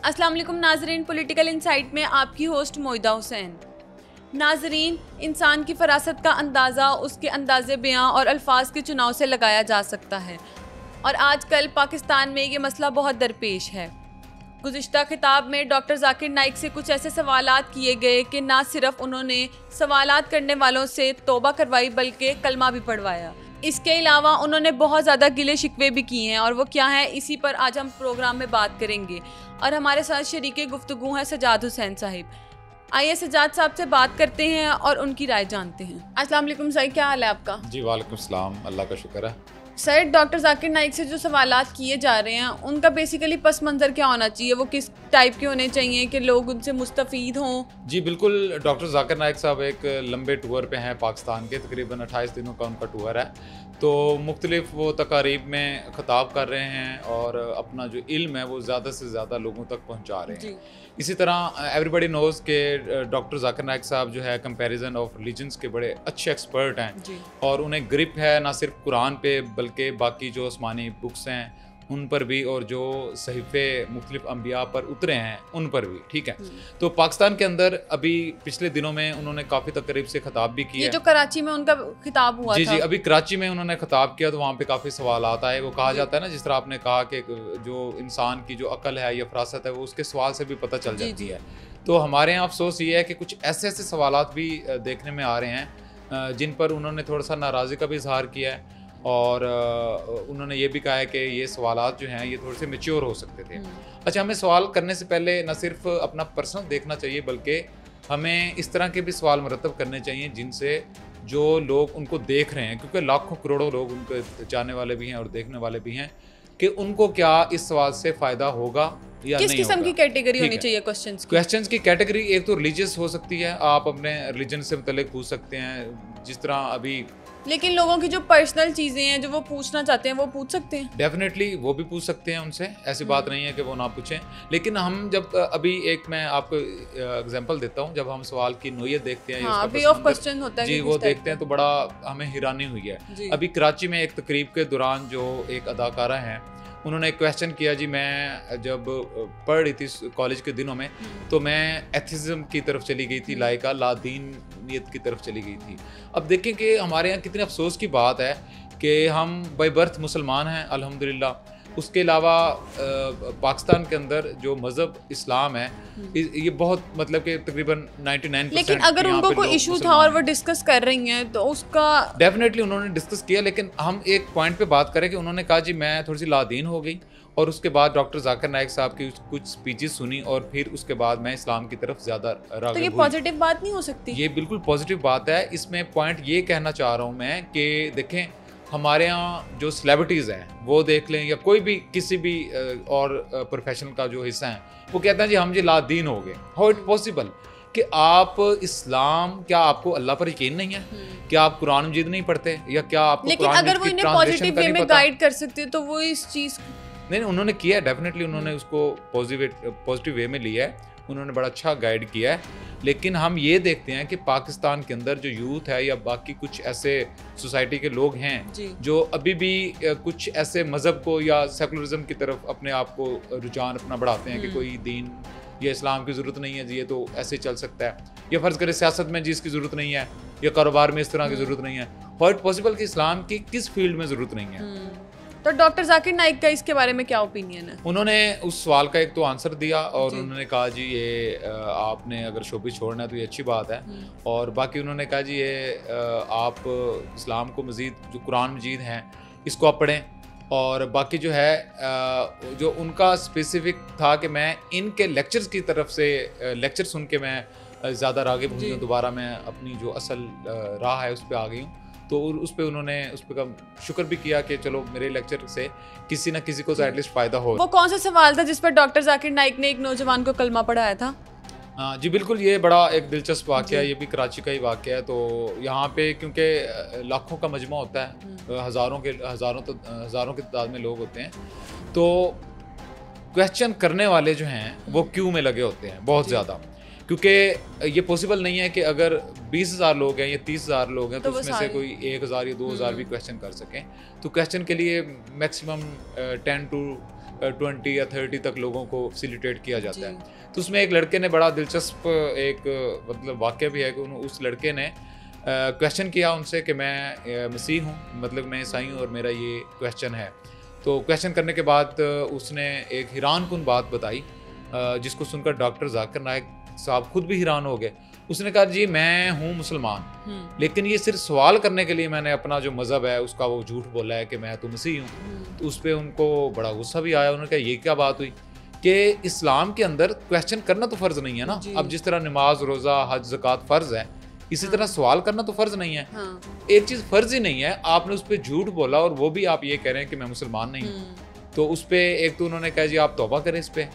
अस्सलाम वालेकुम नाजरीन, पॉलिटिकल इनसाइट में आपकी होस्ट मोइदा हुसैन। नाजरीन, इंसान की फरासत का अंदाज़ा उसके अंदाज़े बयां और अल्फाज के चुनाव से लगाया जा सकता है, और आजकल पाकिस्तान में ये मसला बहुत दरपेश है। गुज़िश्ता खिताब में डॉक्टर जाकिर नाइक से कुछ ऐसे सवालात किए गए कि ना सिर्फ उन्होंने सवालात करने वालों से तौबा करवाई बल्कि कलमा भी पढ़वाया। इसके अलावा उन्होंने बहुत ज़्यादा गिले शिकवे भी किए हैं, और वो क्या है इसी पर आज हम प्रोग्राम में बात करेंगे। और हमारे साथ शरीके गुफ्तगू हैं सजाद हुसैन साहिब। आइए सजाद साहब से बात करते हैं और उनकी राय जानते हैं। अस्सलाम वालेकुम सर, क्या हाल है आपका? जी वालेकुम सलाम, अल्लाह का शुक्र है। सर, डॉक्टर जाकिर नाइक से जो सवालात किए जा रहे हैं उनका बेसिकली पस मंज़र क्या होना चाहिए? वो किस टाइप के होने चाहिए कि लोग उनसे मुस्तफ़ीद हों? जी बिल्कुल, डॉक्टर जाकिर नाइक साहब एक लंबे टूर पे हैं पाकिस्तान के, तकरीबन 28 दिनों का उनका टूर है। तो मुख्तलिफ वो तकारीब में ख़िताब कर रहे हैं और अपना जो इल्म है वो ज़्यादा से ज़्यादा लोगों तक पहुँचा रहे हैं। इसी तरह एवरीबडी नोज़ के डॉक्टर जाकिर नाइक साहब जो है कंपैरिजन ऑफ रिलीजन्स के बड़े अच्छे एक्सपर्ट हैं, और उन्हें ग्रिप है ना सिर्फ कुरान पे बल्कि बाकी जो आसमानी बुक्स हैं उन पर भी, और जो सहीफ़े मुख्तलिफ अंबिया पर उतरे हैं उन पर भी। ठीक है, तो पाकिस्तान के अंदर अभी पिछले दिनों में उन्होंने काफ़ी तकरीब से खिताब भी किया। ये जो कराची में उनका खिताब हुआ जी था। जी, अभी कराची में उन्होंने खिताब किया तो वहाँ पे काफ़ी सवाल आता है। वो कहा जाता है ना, जिस तरह आपने कहा कि जो इंसान की जो अकल है या फरासत है वो उसके सवाल से भी पता चल जाती है। तो हमारे यहाँ अफसोस ये है कि कुछ ऐसे ऐसे सवालात भी देखने में आ रहे हैं जिन पर उन्होंने थोड़ा सा नाराज़गी का भी इजहार किया है, और उन्होंने ये भी कहा है कि ये सवालात जो हैं ये थोड़े से मैच्योर हो सकते थे। अच्छा, हमें सवाल करने से पहले न सिर्फ अपना पर्सनल देखना चाहिए बल्कि हमें इस तरह के भी सवाल मुरतब करने चाहिए जिनसे जो लोग उनको देख रहे हैं, क्योंकि लाखों करोड़ों लोग उनको जाने वाले भी हैं और देखने वाले भी हैं, कि उनको क्या इस सवाल से फ़ायदा होगा या किस नहीं किस्म होगा। की कैटेगरी होनी चाहिए क्वेश्चंस की कैटेगरी एक तो रिलीजियस हो सकती है, आप अपने रिलीजन से मुतल्लिक पूछ सकते हैं, जिस तरह अभी। लेकिन लोगों की जो पर्सनल चीज़ें हैं जो वो पूछना चाहते हैं वो पूछ सकते हैं। डेफिनेटली वो भी पूछ सकते हैं उनसे, ऐसी बात नहीं है कि वो ना पूछें। लेकिन हम जब अभी एक मैं आपको एग्जांपल देता हूँ, जब हम सवाल की नोयत देखते हैं, हाँ, वे ऑफ क्वेश्चन होता है जी, वो देखते हैं तो बड़ा हमें हैरानी हुई है। अभी कराची में एक तकरीब के दौरान जो एक अदाकारा हैं उन्होंने एक क्वेश्चन किया। जी, मैं जब पढ़ रही थी कॉलेज के दिनों में तो मैं एथिज्म की तरफ चली गई थी, लाइका लादीनियत की तरफ चली गई थी। अब देखें कि हमारे यहाँ कितने अफसोस की बात है कि हम बाय बर्थ मुसलमान हैं अल्हम्दुलिल्लाह। उसके अलावा पाकिस्तान के अंदर जो मज़हब इस्लाम है ये बहुत मतलब कि तकरीबन 99%। लेकिन अगर उनको कोई इशू था और वो डिस्कस कर रही हैं तो उसका डेफिनेटली उन्होंने डिस्कस किया, लेकिन हम एक पॉइंट पे बात करें कि उन्होंने कहा जी मैं थोड़ी सी लादीन हो गई, और उसके बाद डॉक्टर जाकिर नाइक साहब की कुछ स्पीचेस सुनी और फिर उसके बाद मैं इस्लाम की तरफ ज़्यादा राग़िब तो ये हुई। पॉजिटिव बात नहीं हो सकती? ये बिल्कुल पॉजिटिव बात है। इसमें पॉइंट ये कहना चाह रहा हूँ मैं कि देखें, हमारे यहाँ जो सेलिब्रिटीज़ हैं वो देख लें या कोई भी किसी भी और प्रोफेशन का जो हिस्सा है, वो कहते हैं जी हम जी लादीन हो गए। हाउ इट पॉसिबल कि आप इस्लाम, क्या आपको अल्लाह पर यकीन नहीं है? क्या आप कुरान मजीद नहीं पढ़ते? या क्या आपको लेकिन अगर वो इन्हें पॉजिटिव वे में गाइड कर सकते तो वो इस चीज़ नहीं, उन्होंने किया है। डेफिनेटली उन्होंने उसको पॉजिटिव वे में लिया है, उन्होंने बड़ा अच्छा गाइड किया है। लेकिन हम ये देखते हैं कि पाकिस्तान के अंदर जो यूथ है या बाकी कुछ ऐसे सोसाइटी के लोग हैं जो अभी भी कुछ ऐसे मज़हब को या सेकुलरिज्म की तरफ अपने आप को रुझान अपना बढ़ाते हैं कि कोई दीन या इस्लाम की ज़रूरत नहीं है जी, ये तो ऐसे चल सकता है, या फ़र्ज़ करें सियासत में जी इसकी ज़रूरत नहीं है, या कारोबार में इस तरह की ज़रूरत नहीं है। हाउ इट पॉसिबल कि इस्लाम की किस फील्ड में ज़रूरत नहीं है? तो डॉक्टर जाकिर नाइक का इसके बारे में क्या ओपिनियन है? उन्होंने उस सवाल का एक तो आंसर दिया, और उन्होंने कहा जी ये आपने अगर शोबी छोड़ना है तो ये अच्छी बात है, और बाकी उन्होंने कहा जी ये आप इस्लाम को मज़ीद जो कुरान मजीद हैं इसको आप पढ़ें, और बाकी जो है जो उनका स्पेसिफिक था कि मैं इनके लेक्चर्स की तरफ से लेक्चर सुन के मैं ज़्यादा राग़िब हुई हूँ, दोबारा मैं अपनी जो असल राह है उस पर आ गई हूँ। तो उस पर उन्होंने उस पर का शुक्र भी किया कि चलो मेरे लेक्चर से किसी ना किसी को तो एटलीस्ट फ़ायदा हो। वो कौन सा सवाल था जिस पर डॉक्टर जाकिर नाइक ने एक नौजवान को कलमा पढ़ाया था? जी बिल्कुल, ये बड़ा एक दिलचस्प वाक़या है, ये भी कराची का ही वाक़या है। तो यहाँ पे क्योंकि लाखों का मजमा होता है, हज़ारों की तादाद में लोग होते हैं, तो क्वेश्चन करने वाले जो हैं वो क्यू में लगे होते हैं बहुत ज़्यादा, क्योंकि ये पॉसिबल नहीं है कि अगर 20,000 लोग हैं या 30,000 लोग हैं तो उसमें से कोई 1,000 या 2,000 भी क्वेश्चन कर सकें। तो क्वेश्चन के लिए मैक्सिमम 10 to 20 या 30 तक लोगों को फैसिलिटेट किया जाता है। तो उसमें एक लड़के ने बड़ा दिलचस्प एक मतलब वाक़या भी है कि उस लड़के ने क्वेश्चन किया उनसे कि मैं मसीह हूँ, मतलब मैं ईसाई हूँ और मेरा ये क्वेश्चन है। तो क्वेश्चन करने के बाद उसने एक हैरानकुन बात बताई जिसको सुनकर डॉक्टर जाकिर नाइक साहब खुद भी हैरान हो गए। उसने कहा जी मैं हूँ मुसलमान, लेकिन ये सिर्फ सवाल करने के लिए मैंने अपना जो मज़हब है उसका वो झूठ बोला है कि मैं तो मसीह हूँ। तो उस पर उनको बड़ा गुस्सा भी आया। उन्होंने कहा ये क्या बात हुई कि इस्लाम के अंदर क्वेश्चन करना तो फ़र्ज़ नहीं है ना। अब जिस तरह नमाज, रोज़ा, हज, ज़कात फ़र्ज़ है, इसी तरह सवाल करना तो फ़र्ज़ नहीं है। एक चीज़ फ़र्ज़ ही नहीं है, आपने उस पर झूठ बोला और वो भी आप ये कह रहे हैं कि मैं मुसलमान नहीं हूँ। तो उस पर एक तो उन्होंने कहा जी आप तौबा करें इस पर।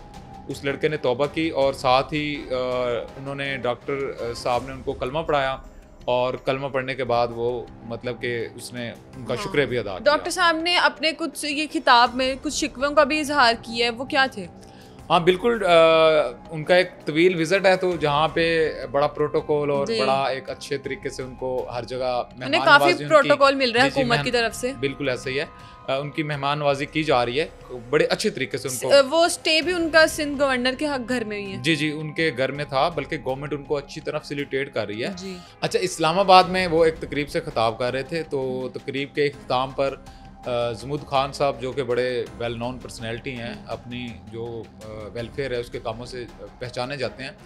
उस लड़के ने तौबा की और साथ ही उन्होंने डॉक्टर साहब ने उनको कलमा पढ़ाया और कलमा पढ़ने के बाद वो मतलब कि उसने उनका शुक्रिया भी अदा किया। डॉक्टर साहब ने अपने कुछ ये किताब में कुछ शिकवों का भी इजहार किया है, वो क्या थे? हाँ बिल्कुल, उनका एक तवील विजिट है तो जहाँ पे बड़ा प्रोटोकॉल और बड़ा एक अच्छे तरीके से उनको हर जगह उन्हें काफी प्रोटोकॉल मिल रहा है हुकूमत की तरफ से। बिल्कुल ऐसा ही है, उनकी मेहमान नवाजी की जा रही है बड़े अच्छे तरीके से। उनको वो स्टे भी उनका सिंध गवर्नर के घर में ही है। जी उनके घर में था, बल्कि गवर्नमेंट उनको अच्छी तरह फैसिलिटेट कर रही है जी। अच्छा, इस्लामाबाद में वो एक तकरीब से खिताब कर रहे थे, तो तकरीब के इख्तिताम पर जमूद खान साहब जो कि बड़े वेल नोन पर्सनैलिटी हैं, अपनी जो वेलफेयर है उसके कामों से पहचाने जाते हैं,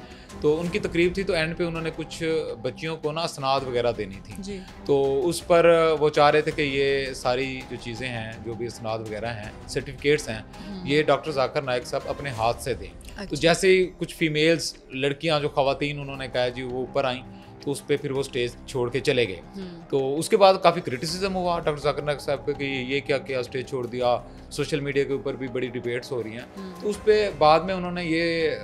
तो उनकी तकरीब थी। तो एंड पे उन्होंने कुछ बच्चियों को ना सनाद वगैरह देनी थी जी। तो उस पर वो चाह रहे थे कि ये सारी जो चीज़ें हैं, जो भी सनाद वगैरह हैं, सर्टिफिकेट्स हैं, ये डॉक्टर जाकिर नाइक साहब अपने हाथ से दें। अच्छा। तो जैसे ही कुछ फीमेल्स लड़कियाँ जो ख़वातीन उन्होंने कहा जी वो ऊपर आईं, तो उस पर फिर वो स्टेज छोड़ के चले गए। तो उसके बाद काफ़ी क्रिटिसिज्म हुआ डॉक्टर जाकिर नाइक साहब का कि ये क्या किया, स्टेज छोड़ दिया। सोशल मीडिया के ऊपर भी बड़ी डिबेट्स हो रही हैं। तो उस पर बाद में उन्होंने ये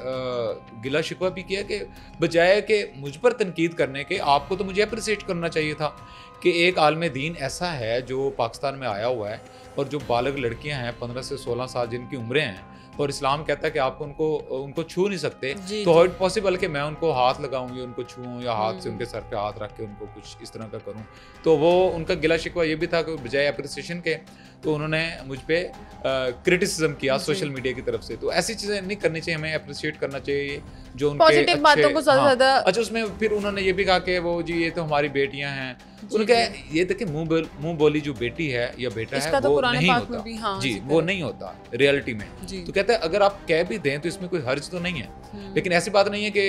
गिला शिकवा भी किया कि बजाय कि मुझ पर तनकीद करने के, आपको तो मुझे अप्रिसिएट करना चाहिए था कि एक आलम दीन ऐसा है जो पाकिस्तान में आया हुआ है और जो बालग लड़कियां हैं 15 से 16 साल जिनकी उम्रें हैं, और इस्लाम कहता है कि आप उनको छू नहीं सकते, तो हाउ इट पॉसिबल कि मैं उनको हाथ लगाऊं या उनको छूऊं या हाथ से उनके सर पे हाथ रख के उनको कुछ इस तरह का करूं। तो वो उनका गिला शिकवा ये भी था कि बजाय अप्रिसिएशन के तो उन्होंने मुझ पे क्रिटिसिज्म किया सोशल मीडिया की तरफ से। तो ऐसी चीज़ें नहीं करनी चाहिए, हमें अप्रिशिएट करना चाहिए जो उनके पॉजिटिव बातों को ज़्यादा। अच्छा, उसमें फिर उन्होंने ये भी कहा कि वो जी ये तो हमारी बेटियां हैं। उन्होंने कहा ये देखिए मुंह बोली जो बेटी है या बेटा है वो नहीं होता जी, वो नहीं होता रियलिटी में। तो कहते हैं अगर आप कह भी दें तो इसमें कोई हर्ज तो नहीं है, लेकिन ऐसी बात नहीं है कि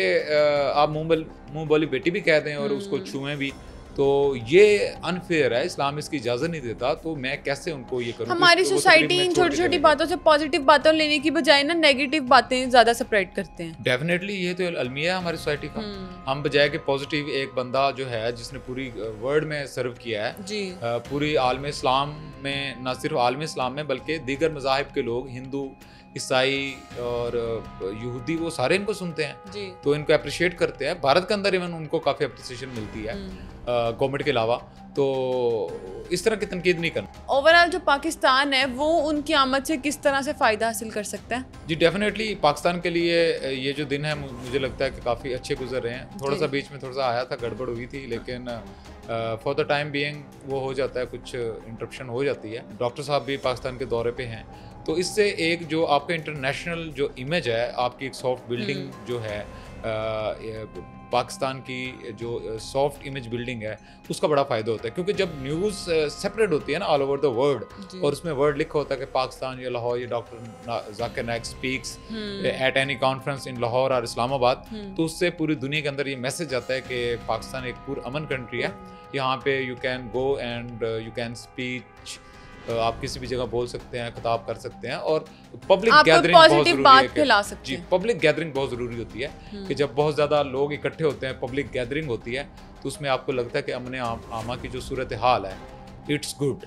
आप मुंह बोली बेटी भी कह दें और उसको छुएं भी, तो ये अनफेयर है। इस्लाम इसकी इजाज़त नहीं देता, तो मैं कैसे उनको ये करूँ। हमारी सोसाइटी इन छोटी छोटी बातों से पॉजिटिव बातों लेने की बजाय ना नेगेटिव बातें ज़्यादा स्प्रेड करते हैं। डेफिनेटली ये तो अलमिया है हमारी सोसाइटी का। हम बजाय कि पॉजिटिव, एक बंदा जो है जिसने पूरी वर्ल्ड में सर्व किया है जी, पूरी आलम इस्लाम में, ना सिर्फ आलम इस्लाम में बल्कि दीगर मज़ाहिब के लोग, हिंदू, ईसाई और यहूदी, वो सारे इनको सुनते हैं जी। तो इनको अप्रिशिएट करते हैं। भारत के अंदर इवन उनको काफ़ी अप्रिसिएशन मिलती है गवर्नमेंट के अलावा। तो इस तरह की तनकीद नहीं करना। ओवरऑल जो पाकिस्तान है वो उनकी आमद से किस तरह से फ़ायदा हासिल कर सकता है? जी डेफिनेटली पाकिस्तान के लिए ये जो दिन है मुझे लगता है कि काफ़ी अच्छे गुजर रहे हैं। थोड़ा सा बीच में थोड़ा सा आया था, गड़बड़ हुई थी, लेकिन फॉर द टाइम बीइंग वो हो जाता है, कुछ इंटरप्शन हो जाती है। डॉक्टर साहब भी पाकिस्तान के दौरे पे हैं, तो इससे एक जो आपका इंटरनेशनल जो इमेज है, आपकी एक सॉफ्ट बिल्डिंग जो है पाकिस्तान की जो सॉफ्ट इमेज बिल्डिंग है, उसका बड़ा फ़ायदा होता है। क्योंकि जब न्यूज़ सेपरेट होती है ना ऑल ओवर द वर्ल्ड, और उसमें वर्ड लिखा होता है कि पाकिस्तान या लाहौर या doctor Zakir Naik speaks at any conference in Lahore और इस्लामाबाद, तो उससे पूरी दुनिया के अंदर ये मैसेज आता है कि पाकिस्तान एक पुरअमन कंट्री है। यहाँ पे you can go and you can speech, आप किसी भी जगह बोल सकते हैं, खिताब कर सकते हैं, और पब्लिक गैदरिंग बहुत ज़रूरी है जी। पब्लिक गैदरिंग बहुत ज़रूरी होती है कि जब बहुत ज़्यादा लोग इकट्ठे होते हैं, पब्लिक गैदरिंग होती है, तो उसमें आपको लगता है कि अमन आमा की जो सूरत हाल है इट्स गुड।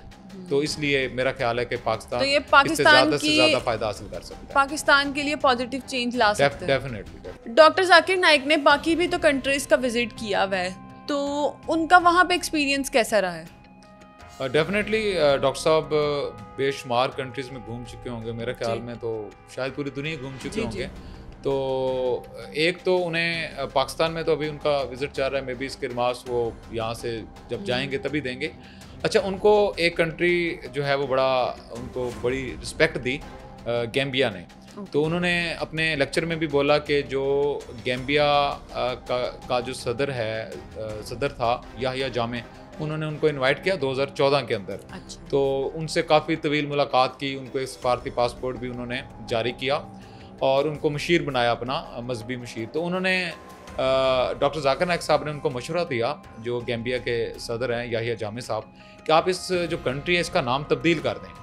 तो इसलिए मेरा ख्याल है कि पाकिस्तान इससे ज़्यादा से ज़्यादा फ़ायदा हासिल कर सकता है, पाकिस्तान के लिए पॉजिटिव चेंज ला सकता है डेफिनेटली। डॉक्टर जाकिर नाइक ने बाकी भी तो कंट्रीज़ का विजिट किया हुआ है, तो उनका वहाँ पे एक्सपीरियंस कैसा रहा है? डेफिनेटली डॉक्टर साहब बेशुमार कंट्रीज़ में घूम चुके होंगे, मेरे ख्याल में तो शायद पूरी दुनिया घूम चुके होंगे। तो एक तो उन्हें पाकिस्तान में तो अभी उनका विज़िट चल रहा है, मे बी इसके रिमार्क्स वो यहाँ से जब जाएंगे तभी देंगे। अच्छा, उनको एक कंट्री जो है वो उनको बड़ी रिस्पेक्ट दी, गैम्बिया ने। तो उन्होंने अपने लेक्चर में भी बोला कि जो गैम्बिया का जो सदर था याहिया जामे, उन्होंने उनको इनवाइट किया 2014 के अंदर। अच्छा। तो उनसे काफ़ी तवील मुलाकात की, उनको एक सफारती पासपोर्ट भी उन्होंने जारी किया और उनको मशीर बनाया, अपना मजहबी मशीर। तो उन्होंने डॉक्टर जाकिर नाइक साहब ने उनको मशवरा दिया, जो गैम्बिया के सदर हैं याहिया जामे साहब, कि आप इस जो कंट्री है इसका नाम तब्दील कर दें।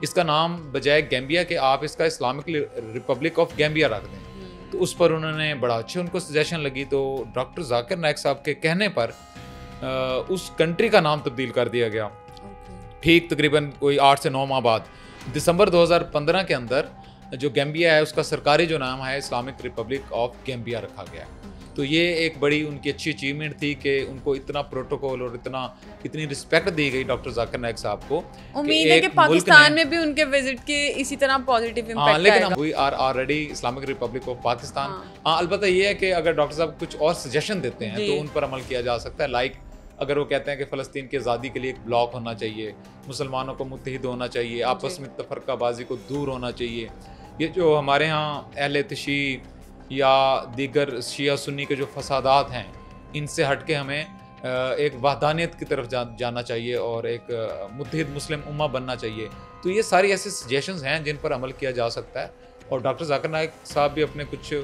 इसका नाम बजाय गैम्बिया के आप इसका इस्लामिक रिपब्लिक ऑफ गैम्बिया रख दें। तो उस पर उन्होंने बड़ा अच्छी उनको सजेशन लगी। तो डॉक्टर जाकिर नाइक साहब के कहने पर उस कंट्री का नाम तब्दील कर दिया गया। ठीक तकरीबन कोई 8 से 9 माह बाद दिसंबर 2015 के अंदर जो गैम्बिया है उसका सरकारी जो नाम है इस्लामिक रिपब्लिक ऑफ गैम्बिया रखा गया। तो ये एक बड़ी उनकी अच्छी अचीवमेंट थी कि उनको इतना प्रोटोकॉल और इतनी रिस्पेक्ट दी गई डॉक्टर जाकिर नाइक साहब को। उम्मीद है कि पाकिस्तान में भी उनके विजिट के इसी तरह पॉजिटिव इंपैक्ट आएगा। लेकिन we are already Islamic Republic of Pakistan. अलबत्ता ये है कि अगर डॉक्टर साहब कुछ और सजेशन देते हैं तो उन पर अमल किया जा सकता है। लाइक अगर वो कहते हैं कि फ़लस्तीन की आज़ादी के लिए एक ब्लॉक होना चाहिए, मुसलमानों को मुत्तहिद होना चाहिए, आपस में तफरकाबाजी को दूर होना चाहिए। ये जो हमारे यहाँ अहले तशी या दीगर शिया सुन्नी के जो फसादात हैं, इनसे हट के हमें एक वहदानियत की तरफ जाना चाहिए और एक मुत्तहिद मुस्लिम उम्मा बनना चाहिए। तो ये सारी ऐसे सजेशंस हैं जिन पर अमल किया जा सकता है। और डॉक्टर जाकिर नाइक साहब भी अपने कुछ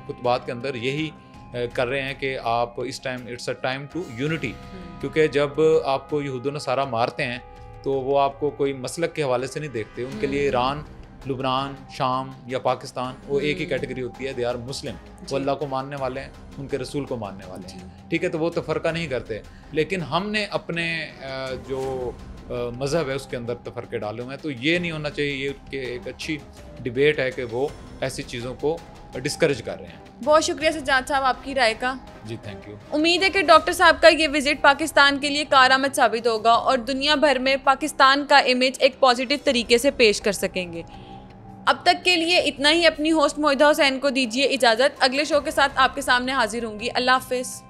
खुतबात के अंदर यही कर रहे हैं कि आप इस time it's a time to unity, क्योंकि जब आपको यहूद व नसारा मारते हैं तो वो आपको कोई मसलक के हवाले से नहीं देखते। उनके लिए ईरान, लुबनान, शाम या पाकिस्तान वो एक ही कैटेगरी होती है, दे आर मुस्लिम। वो अल्लाह को मानने वाले हैं, उनके रसूल को मानने वाले हैं, ठीक है। तो वो तफरका नहीं करते। लेकिन हमने अपने जो मज़हब है उसके अंदर तफरके डाले हुए हैं। तो ये नहीं होना चाहिए। ये कि एक अच्छी डिबेट है कि वो ऐसी चीज़ों को डिस्करेज कर रहे हैं। बहुत शुक्रिया सज्जाद साहब आपकी राय का। जी थैंक यू। उम्मीद है कि डॉक्टर साहब का ये विजिट पाकिस्तान के लिए कारआमद साबित होगा और दुनिया भर में पाकिस्तान का इमेज एक पॉजिटिव तरीके से पेश कर सकेंगे। अब तक के लिए इतना ही। अपनी होस्ट मोइदा हुसैन को दीजिए इजाज़त। अगले शो के साथ आपके सामने हाजिर होंगी। अल्लाह हाफिज़।